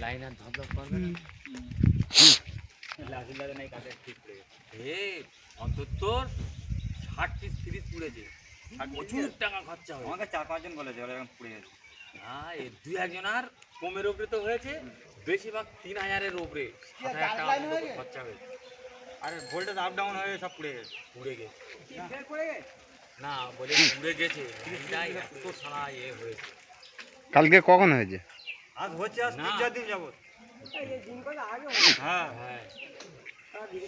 Line আর ধপধপ করবে না। অন্তত 60 পিস ফ্রিজ পুড়েছে, প্রচুর টাকা খরচা হয়েছে। আমাকে 4-5 জন বলেছে ওরা এখন পুড়ে গেছে। হ্যাঁ, এই 2-1 কমের উপরে তো হয়েছে, বেশিরভাগ 3000-এর উপরে 7000 টাকা খরচা হয়েছে। আর ভোল্টেজ আপ ডাউন হয়ে সব পুড়ে গেছে। পুড়ে গেছে না, বলে পুড়ে গেছে, ফ্রিজটাই এত সারা হয়েছে। কালকে কখন হয়েছে? আজ হচ্ছে, আজ না। 3-4 দিন যাবত। হ্যাঁ, হ্যাঁ,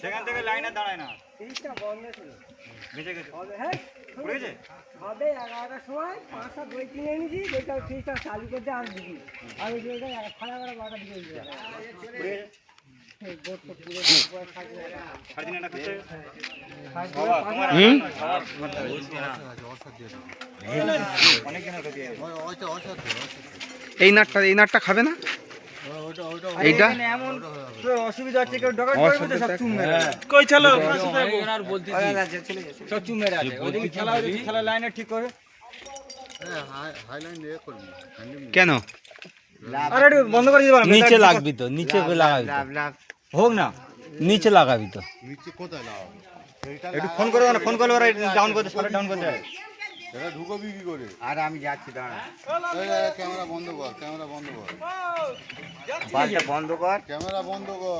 সেখান থেকে লাইনে দাঁড়ায় না, বেঁচে গেছে। পুড়ে গেছে। হবে 11টার সময় 5টা দই কিনে এনেছি, যেটা ফ্রিজটা চালু করতে আমি দিই। আমি যেটা 11:30 দিকে পুড়ে গেছে। থাকবে। সারাদিন এটা করতে বাবা, তোমার হুম? অনেক দিনের ক্ষতি হয়েছে। এই নাটটা খাবে না? এইটা এমন অসুবিধা হচ্ছে, কেউ ঢোকার পারবে না, সব চুম মেরে আছে। কই চলো আর বলতে সব চুম মেরে আছে। ওদিকে খেলা হচ্ছে, খেলা লাইনে ঠিক করে। কেন? আরে একটু বন্ধ করে দিতে পারো, নিচে লাগবি তো, নিচে লাগাবি তো, হোক না, নিচে লাগাবি তো। একটু ফোন করে দাও না, ফোন করলে ওরা ডাউন করতে, সারা ডাউন করতে দেয়। ঢুকবি কি করে? আর আমি যাচ্ছি, দাঁড়া, ক্যামেরা বন্ধ কর, ক্যামেরা বন্ধ কর, বালটা বন্ধ কর। ক্যামেরা বন্ধ কর।